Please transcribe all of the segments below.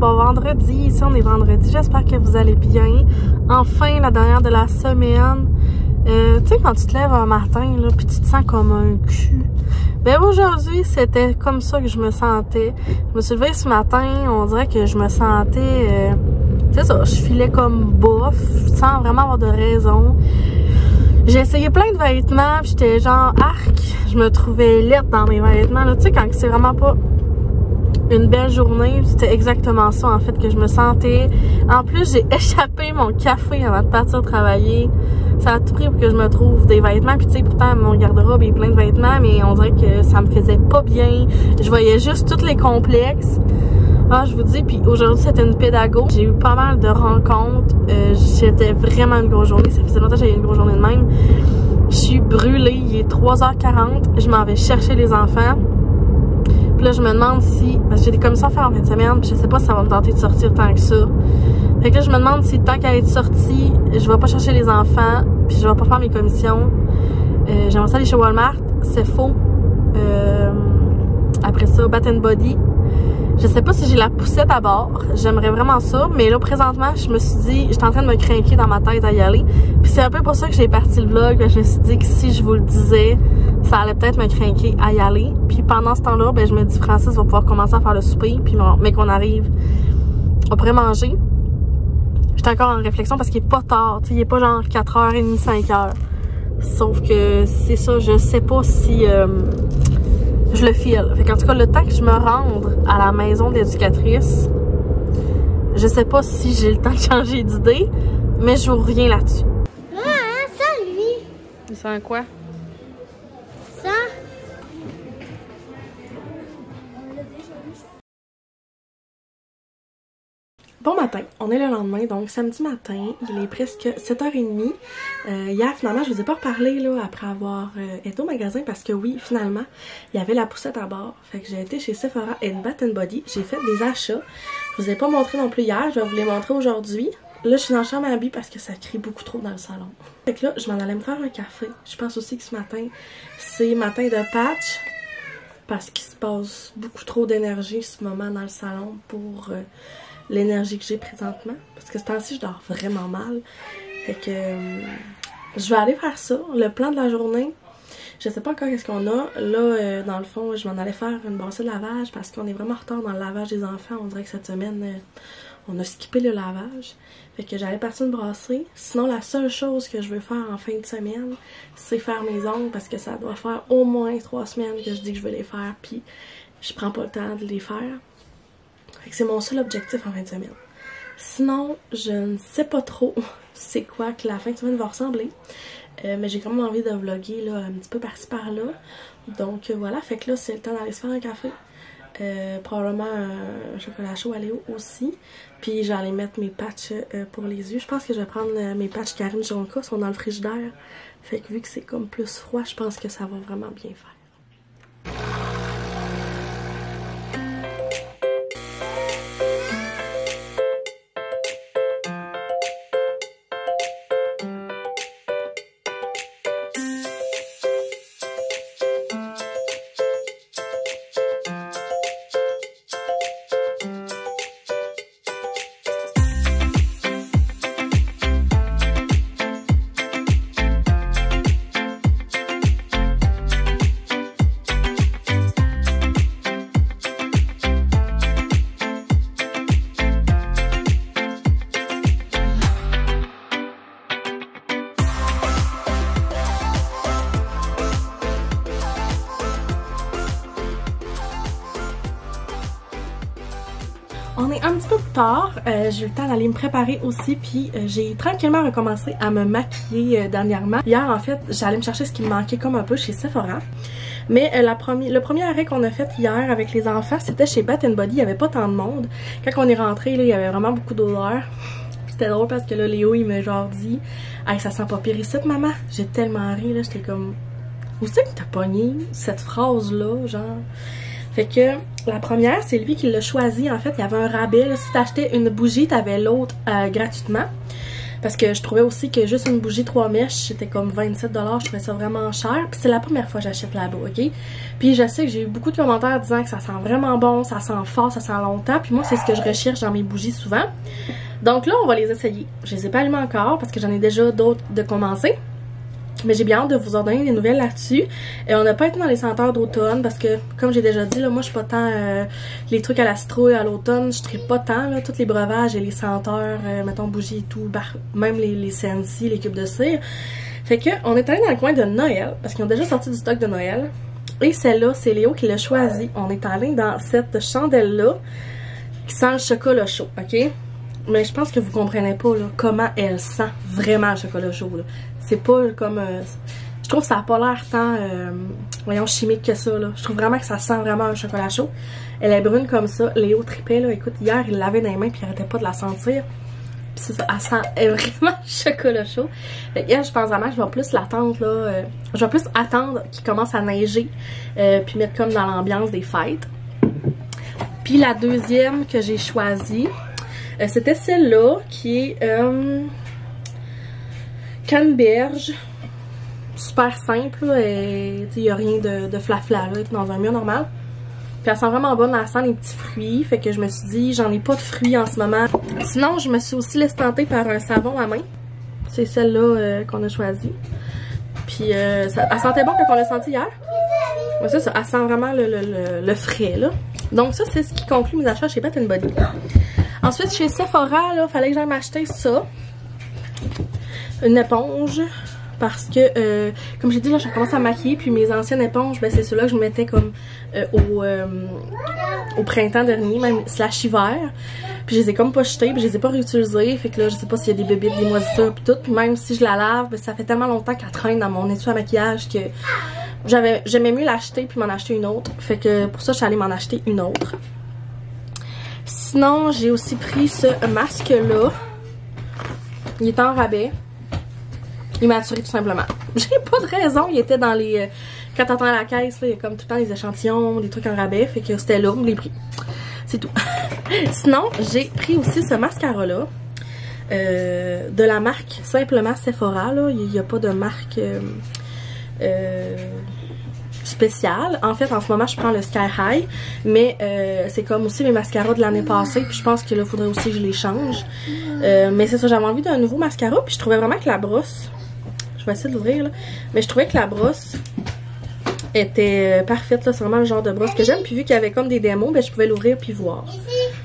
bon vendredi, ici on est vendredi, j'espère que vous allez bien. Enfin, la dernière de la semaine. Tu sais, quand tu te lèves un matin, là, puis tu te sens comme un cul. Ben aujourd'hui, c'était comme ça que je me sentais. Je me suis levée ce matin, on dirait que je me sentais... c'est ça, je filais comme bof, sans vraiment avoir de raison. J'ai essayé plein de vêtements, puis j'étais genre arc. Je me trouvais laide dans mes vêtements, là. Tu sais, quand c'est vraiment pas une belle journée, c'était exactement ça, en fait, que je me sentais. En plus, j'ai échappé mon café avant de partir travailler. Ça a tout pris pour que je me trouve des vêtements. Puis tu sais, pourtant, mon garde-robe est plein de vêtements, mais on dirait que ça me faisait pas bien. Je voyais juste tous les complexes. Ah, je vous dis, puis aujourd'hui, c'était une pédago. J'ai eu pas mal de rencontres. C'était vraiment une grosse journée. Ça faisait longtemps que j'avais une grosse journée de même. Je suis brûlée. Il est 3h40. Je m'en vais chercher les enfants. Puis là, je me demande si... Parce que j'ai des commissions à faire en fin de semaine. Puis je sais pas si ça va me tenter de sortir tant que ça. Fait que là, je me demande si tant qu'à être sortie, je vais pas chercher les enfants. Puis je vais pas faire mes commissions. J'aimerais ça aller chez Walmart. C'est faux. Après ça, Bath & Body. Je sais pas si j'ai la poussette à bord. J'aimerais vraiment ça. Mais là, présentement, je me suis dit, j'étais en train de me craquer dans ma tête à y aller. Puis c'est un peu pour ça que j'ai parti le vlog. Je me suis dit que si je vous le disais, ça allait peut-être me craquer à y aller. Puis pendant ce temps-là, ben, je me dis, Francis va pouvoir commencer à faire le souper. Puis mais qu'on arrive, on pourrait manger. J'étais encore en réflexion parce qu'il est pas tard. Il est pas genre 4h30, 5h. Sauf que c'est ça, je sais pas si... je le file. Fait qu'en tout cas, le temps que je me rende à la maison d'éducatrice, je sais pas si j'ai le temps de changer d'idée, mais je vous reviens là-dessus. Ah, ça, lui. Il sent quoi? Ça. Bon matin, on est le lendemain, donc samedi matin, il est presque 7h30. Hier, finalement, je vous ai pas reparlé là, après avoir été au magasin parce que oui, finalement, il y avait la poussette à bord. Fait que j'ai été chez Sephora et Bath & Body. J'ai fait des achats. Je vous ai pas montré non plus hier, je vais vous les montrer aujourd'hui. Là, je suis dans la chambre à habiller parce que ça crie beaucoup trop dans le salon. Fait que là, je m'en allais me faire un café. Je pense aussi que ce matin, c'est matin de patch parce qu'il se passe beaucoup trop d'énergie ce moment dans le salon pour... l'énergie que j'ai présentement, parce que ce temps-ci je dors vraiment mal, fait que je vais aller faire ça, le plan de la journée. Je sais pas encore qu'est-ce qu'on a là, dans le fond je m'en allais faire une brassée de lavage parce qu'on est vraiment en retard dans le lavage des enfants. On dirait que cette semaine on a skippé le lavage, fait que j'allais partir une brassée. Sinon la seule chose que je veux faire en fin de semaine, c'est faire mes ongles parce que ça doit faire au moins 3 semaines que je dis que je veux les faire, puis je prends pas le temps de les faire. C'est mon seul objectif en fin de semaine. Sinon, je ne sais pas trop c'est quoi que la fin de semaine va ressembler. Mais j'ai quand même envie de vlogger là, un petit peu par-ci par-là. Donc voilà, fait que là c'est le temps d'aller se faire un café. Probablement un chocolat chaud à Léo aussi. Puis j'allais mettre mes patchs pour les yeux. Je pense que je vais prendre mes patchs Karine Jonka, sont dans le frigidaire. Fait que vu que c'est comme plus froid, je pense que ça va vraiment bien faire. On est un petit peu plus tard, j'ai eu le temps d'aller me préparer aussi, puis j'ai tranquillement recommencé à me maquiller dernièrement. Hier en fait, j'allais me chercher ce qui me manquait comme un peu chez Sephora. Mais le premier arrêt qu'on a fait hier avec les enfants, c'était chez Bath & Body, il n'y avait pas tant de monde. Quand on est rentré, là, il y avait vraiment beaucoup d'odeur. C'était drôle parce que là, Léo, il m'a genre dit « Hey, ça sent pas pire ici, maman! » J'ai tellement ri, là, j'étais comme « Où c'est que t'as pogné cette phrase-là, genre? » Fait que la première, c'est lui qui l'a choisi. En fait, il y avait un rabais. Là, si t'achetais une bougie, t'avais l'autre gratuitement. Parce que je trouvais aussi que juste une bougie 3 mèches, c'était comme 27 $. Je trouvais ça vraiment cher. Puis c'est la première fois que j'achète là-bas, ok? Puis je sais que j'ai eu beaucoup de commentaires disant que ça sent vraiment bon, ça sent fort, ça sent longtemps. Puis moi, c'est ce que je recherche dans mes bougies souvent. Donc là, on va les essayer. Je les ai pas allumées encore parce que j'en ai déjà d'autres de commencer. Mais j'ai bien hâte de vous en donner des nouvelles là-dessus. Et on n'a pas été dans les senteurs d'automne parce que, comme j'ai déjà dit, là, moi je suis pas tant les trucs à la citrouille à l'automne, je tripe pas tant, là, tous les breuvages et les senteurs, mettons bougies et tout, même les Sensi, les cubes de cire. Fait que, on est allé dans le coin de Noël, parce qu'ils ont déjà sorti du stock de Noël. Et celle-là, c'est Léo qui l'a choisi. On est allé dans cette chandelle-là, qui sent le chocolat chaud, ok? Mais je pense que vous comprenez pas là, comment elle sent vraiment le chocolat chaud. C'est pas comme... je trouve que ça a pas l'air tant, voyons, chimique que ça. Là. Je trouve vraiment que ça sent vraiment un chocolat chaud. Elle est brune comme ça. Léo tripait, là. Écoute, hier, il l'avait dans les mains puis il arrêtait pas de la sentir. Puis c'est ça, elle sent vraiment chocolat chaud. Fait que je pense vraiment que je vais plus l'attendre, là. Je vais plus attendre qu'il commence à neiger. Puis mettre comme dans l'ambiance des fêtes. Puis la deuxième que j'ai choisie... c'était celle-là qui est canneberge, super simple, et il n'y a rien de flafla là, dans un mur normal. Puis elle sent vraiment bonne, elle sent les petits fruits, fait que je me suis dit, j'en ai pas de fruits en ce moment. Sinon, je me suis aussi laissé tenter par un savon à main. C'est celle-là qu'on a choisie. Puis elle sentait bon quand on l'a senti hier. Ouais, ça, elle sent vraiment le frais, là. Donc ça, c'est ce qui conclut mes achats chez Bath & Body. Ensuite, chez Sephora, là, fallait que j'aille m'acheter ça. Une éponge. Parce que, comme j'ai dit, là, j'ai commencé à maquiller. Puis mes anciennes éponges, ben, c'est ceux-là que je mettais comme au printemps dernier, même slash hiver. Puis je les ai comme pas jetées, puis je les ai pas réutilisées. Fait que là, je sais pas s'il y a des bébites, des moisissures, puis tout. Puis même si je la lave, ben, ça fait tellement longtemps qu'elle traîne dans mon étui à maquillage que j'aimais mieux l'acheter puis m'en acheter une autre. Fait que pour ça, je suis allée m'en acheter une autre. Sinon, j'ai aussi pris ce masque-là. Il est en rabais. Il m'a attiré tout simplement. J'ai pas de raison. Il était dans les... Quand t'entends à la caisse, là, il y a comme tout le temps des échantillons, des trucs en rabais. Fait que c'était là, je l'ai pris. C'est tout. Sinon, j'ai pris aussi ce mascara-là. De la marque simplement Sephora. Là. Il n'y a pas de marque... spécial. En fait, en ce moment, je prends le Sky High, mais c'est comme aussi mes mascaras de l'année passée, puis je pense que là, il faudrait aussi que je les change. Mais c'est ça, j'avais envie d'un nouveau mascara, puis je trouvais vraiment que la brosse, je vais essayer de l'ouvrir, là, mais je trouvais que la brosse était parfaite, là, c'est vraiment le genre de brosse que j'aime, puis vu qu'il y avait comme des démos, ben, je pouvais l'ouvrir puis voir.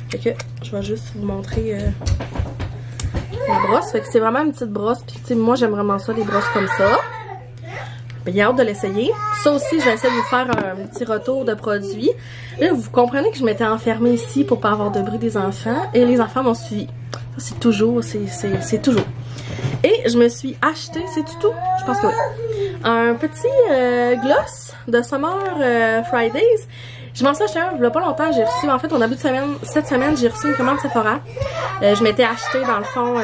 Fait que, je vais juste vous montrer la brosse, fait que c'est vraiment une petite brosse, puis tu sais, moi, j'aime vraiment ça, les brosses comme ça. J'ai hâte de l'essayer. Ça aussi, je vais essayer de vous faire un petit retour de produit. Là, vous comprenez que je m'étais enfermée ici pour pas avoir de bruit des enfants. Et les enfants m'ont suivi. Ça, c'est toujours, c'est toujours. Et je me suis acheté, c'est tout? Je pense que oui. Un petit gloss de Summer Fridays. Je m'en suis acheté un, il y a pas longtemps, j'ai reçu, en fait, au début de semaine, cette semaine, j'ai reçu une commande Sephora. Je m'étais acheté, dans le fond...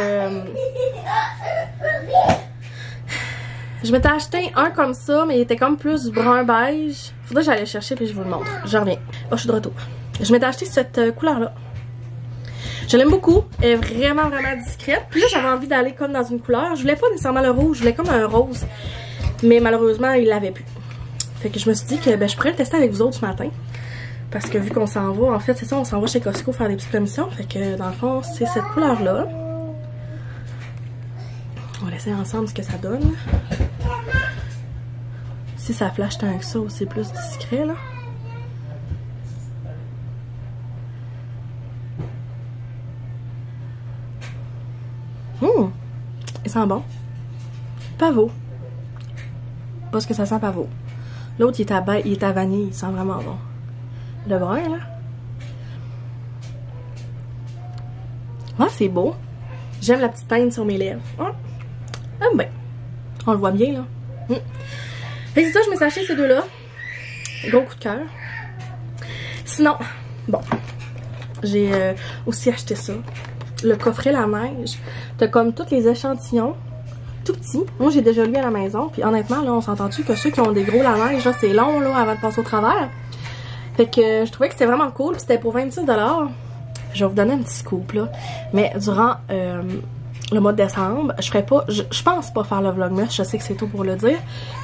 je m'étais acheté un comme ça, mais il était comme plus brun beige. Faudrait que j'aille chercher puis je vous le montre. Je reviens. Oh, je suis de retour. Je m'étais acheté cette couleur-là. Je l'aime beaucoup. Elle est vraiment, vraiment discrète. Puis là, j'avais envie d'aller comme dans une couleur. Je voulais pas nécessairement le rouge, je voulais comme un rose. Mais malheureusement, il l'avait plus. Fait que je me suis dit que ben, je pourrais le tester avec vous autres ce matin. Parce que vu qu'on s'en va, en fait, c'est ça, on s'en va chez Costco faire des petites commissions. Fait que dans le fond, c'est cette couleur-là. On va essayer ensemble ce que ça donne. Si ça flash tant que ça, c'est plus discret, là. Il sent bon. Pavot. Pas ce que ça sent pavot. L'autre, il est à vanille. Il sent vraiment bon. Le brun, là. Ah, c'est beau. J'aime la petite teinte sur mes lèvres. Ah, ben. On le voit bien, là. Fait que c'est ça, je me suis acheté ces deux-là. Gros coup de cœur. Sinon, bon. J'ai aussi acheté ça. Le coffret La Neige. T'as comme tous les échantillons. Tout petits. Moi, j'ai déjà lu à la maison. Puis honnêtement, là, on s'entend-tu que ceux qui ont des gros La Neige, là, c'est long, là, avant de passer au travers. Fait que je trouvais que c'était vraiment cool. Puis c'était pour 26 $. Je vais vous donner un petit scoop, là. Mais durant le mois de décembre. Je ferai pas, je pense pas faire le vlogmas, je sais que c'est tôt pour le dire.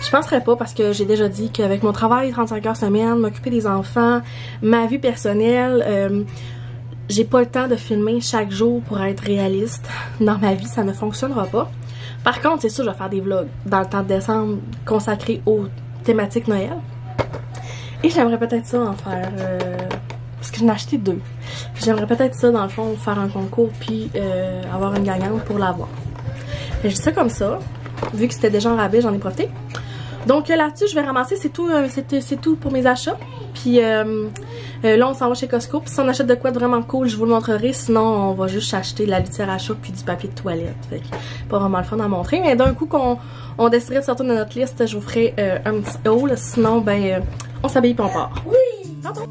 Je penserais pas parce que j'ai déjà dit qu'avec mon travail 35 heures semaine, m'occuper des enfants, ma vie personnelle, j'ai pas le temps de filmer chaque jour pour être réaliste. Dans ma vie, ça ne fonctionnera pas. Par contre, c'est sûr, je vais faire des vlogs dans le temps de décembre consacrés aux thématiques Noël. Et j'aimerais peut-être ça en faire, parce que j'en ai acheté 2. J'aimerais peut-être ça, dans le fond, faire un concours puis avoir une gagnante pour l'avoir. Je dis ça comme ça. Vu que c'était déjà en rabais, j'en ai profité. Donc là-dessus, je vais ramasser, c'est tout, c'est tout pour mes achats. Puis là, on s'en va chez Costco. Puis si on achète de quoi de vraiment cool, je vous le montrerai. Sinon, on va juste acheter de la litière à chat puis du papier de toilette. Fait que pas vraiment le fun à montrer. Mais d'un coup qu'on déciderait de sortir de notre liste, je vous ferai un petit haul. Sinon, ben, on s'habille puis on part. Oui! Pardon.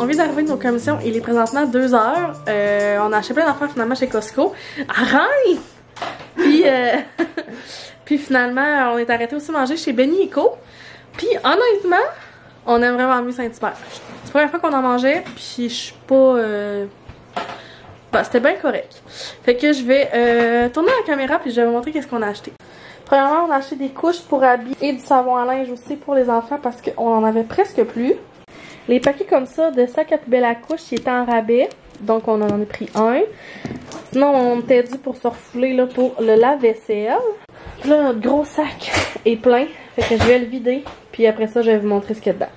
On vient d'arriver de nos commissions, il est présentement 2 heures. On a acheté plein d'affaires finalement chez Costco. Arrête! Puis, puis finalement, on est arrêté aussi manger chez Benny & Co. Puis honnêtement, on aime vraiment mieux Saint-Hubert. C'est la première fois qu'on en mangeait, puis je suis pas... Ben, c'était bien correct. Fait que je vais tourner la caméra puis je vais vous montrer qu'est-ce qu'on a acheté. Premièrement, on a acheté des couches pour habits et du savon à linge aussi pour les enfants parce qu'on en avait presque plus. Les paquets comme ça de sacs à poubelle à couche, ils étaient en rabais. Donc on en a pris un. Sinon on était dû pour se refouler là, pour le lave-vaisselle. Là notre gros sac est plein. Fait que je vais le vider. Puis après ça je vais vous montrer ce qu'il y a dedans.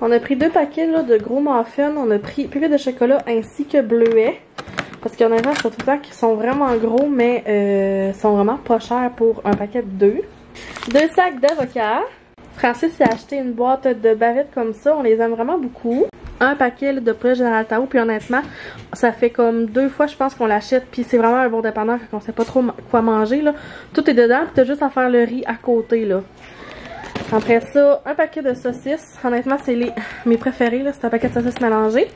On a pris 2 paquets là, de gros muffins. On a pris purée de chocolat ainsi que bleuets. Parce qu'il y en a sur tout le temps qui sont vraiment gros mais sont vraiment pas chers pour un paquet de 2. 2 sacs d'avocats. Francis a acheté une boîte de bavettes comme ça, on les aime vraiment beaucoup. Un paquet là, de poulet Général Tao, puis honnêtement, ça fait comme 2 fois je pense qu'on l'achète, puis c'est vraiment un bon dépanneur quand on sait pas trop quoi manger là. Tout est dedans, puis t'as juste à faire le riz à côté là. Après ça, un paquet de saucisses, honnêtement c'est mes préférés là, c'est un paquet de saucisses mélangées.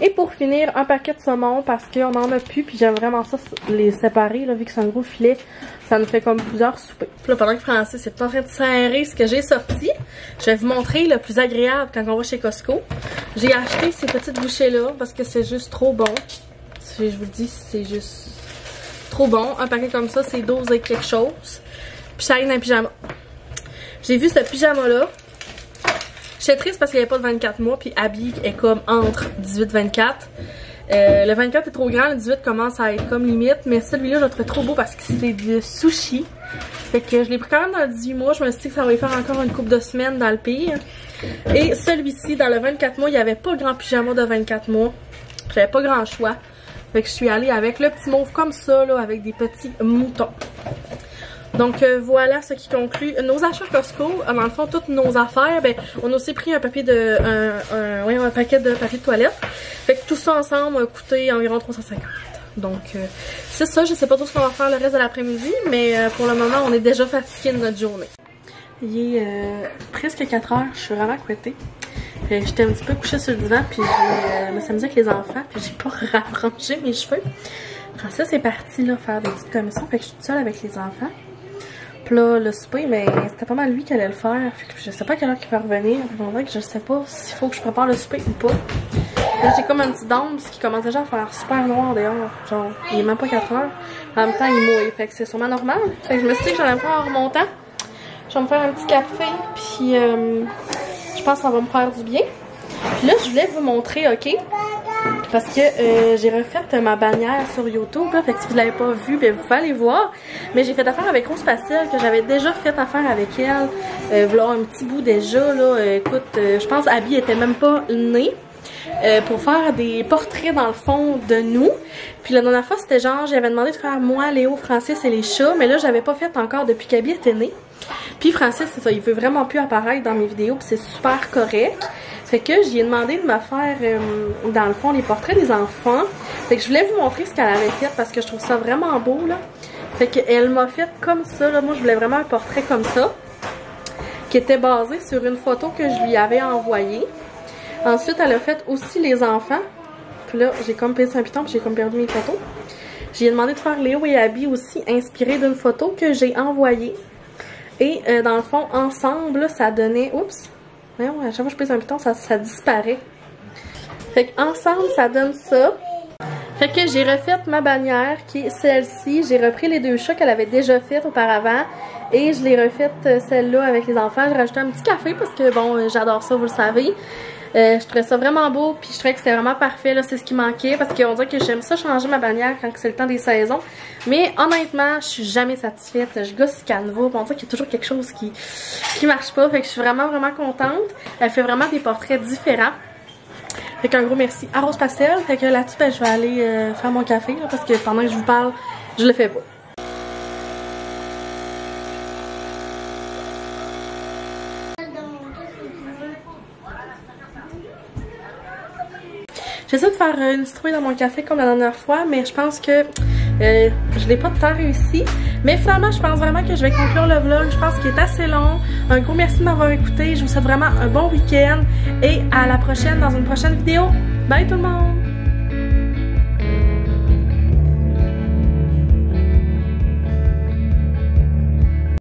Et pour finir, un paquet de saumon parce qu'on en a plus, puis j'aime vraiment ça les séparer là, vu que c'est un gros filet. Ça nous fait comme plusieurs soupers. Puis là, pendant que Francis est en train de serrer ce que j'ai sorti, je vais vous montrer le plus agréable quand on va chez Costco. J'ai acheté ces petites bouchées-là parce que c'est juste trop bon. Je vous le dis, c'est juste trop bon. Un paquet comme ça, c'est 12 et quelque chose. Puis ça aide un pyjama. J'ai vu ce pyjama-là. J'étais triste parce qu'il n'y avait pas de 24 mois, puis Abby est comme entre 18 et 24. Le 24 est trop grand, le 18 commence à être comme limite, mais celui-là je le trouve trop beau parce que c'est du sushi. Fait que je l'ai pris quand même dans le 18 mois, je me suis dit que ça va y faire encore une couple de semaines dans le pire. Et celui-ci, dans le 24 mois, il n'y avait pas le grand pyjama de 24 mois. J'avais pas grand choix. Fait que je suis allée avec le petit mauve comme ça, là, avec des petits moutons. Donc voilà ce qui conclut nos achats Costco. Dans le fond, toutes nos affaires, ben, on a aussi pris un papier de un paquet de papier de toilette. Fait que tout ça ensemble a coûté environ 350. Donc c'est ça, je sais pas trop ce qu'on va faire le reste de l'après-midi, mais pour le moment, on est déjà fatigué de notre journée. Il est presque 4 heures, je suis vraiment couettée. J'étais un petit peu couchée sur le divan, puis je me suis amusée avec les enfants, puis j'ai pas rarrangé mes cheveux. Francis c'est parti là, faire des petites commissions, fait que je suis toute seule avec les enfants. Puis là, le souper, mais c'était pas mal lui qui allait le faire. Fait que je sais pas à quelle heure il va revenir. Je sais pas s'il faut que je prépare le souper ou pas. Là, j'ai comme un petit dôme qui commence déjà à faire super noir dehors. Genre, il est même pas 4 heures. En même temps, il mouille. Fait que c'est sûrement normal. Fait que je me suis dit que j'allais me faire en remontant. Je vais me faire un petit café. Puis, je pense que ça va me faire du bien. Puis là, je voulais vous montrer, ok? Parce que j'ai refait ma bannière sur YouTube, là, fait que si vous ne l'avez pas vu, ben, vous pouvez aller voir. Mais j'ai fait affaire avec Rose Pastel, que j'avais déjà fait affaire avec elle. Voilà un petit bout déjà, là. Écoute, je pense Abby était même pas née. Pour faire des portraits dans le fond de nous. Puis la dernière fois, c'était genre, j'avais demandé de faire moi, Léo, Francis et les chats. Mais là, j'avais pas fait encore depuis qu'Abby était née. Puis Francis, c'est ça, il veut vraiment plus apparaître dans mes vidéos, puis c'est super correct. Fait que j'y ai demandé de me faire, dans le fond, les portraits des enfants. Fait que je voulais vous montrer ce qu'elle avait fait parce que je trouve ça vraiment beau, là. Fait qu'elle m'a fait comme ça, là. Moi, je voulais vraiment un portrait comme ça, qui était basé sur une photo que je lui avais envoyée. Ensuite, elle a fait aussi les enfants. Puis là, j'ai comme pété un piton puis j'ai comme perdu mes photos. J'ai demandé de faire Léo et Abby aussi, inspiré d'une photo que j'ai envoyée. Et dans le fond, ensemble, là, ça donnait... Oups! Voyons, à chaque fois que je pèse un piton, ça disparaît. Fait qu'ensemble, ça donne ça. Fait que j'ai refait ma bannière, qui est celle-ci. J'ai repris les deux chats qu'elle avait déjà faites auparavant. Et je l'ai refaite celle-là avec les enfants. J'ai rajouté un petit café parce que, bon, j'adore ça, vous le savez. Je trouvais ça vraiment beau, puis je trouvais que c'était vraiment parfait, là, c'est ce qui manquait, parce qu'on dirait que j'aime ça changer ma bannière quand c'est le temps des saisons, mais honnêtement, je suis jamais satisfaite, je gosse Canva, on dirait qu'il y a toujours quelque chose qui marche pas, fait que je suis vraiment contente, elle fait vraiment des portraits différents, fait qu'un gros merci à Rose Pastel, fait que là-dessus, ben, je vais aller faire mon café, là, parce que pendant que je vous parle, je le fais pas. J'essaie de faire une citrouille dans mon café comme la dernière fois, mais je pense que je l'ai pas tant réussi. Mais finalement, je pense vraiment que je vais conclure le vlog. Je pense qu'il est assez long. Un gros merci de m'avoir écouté. Je vous souhaite vraiment un bon week-end et à la prochaine dans une prochaine vidéo. Bye tout le monde!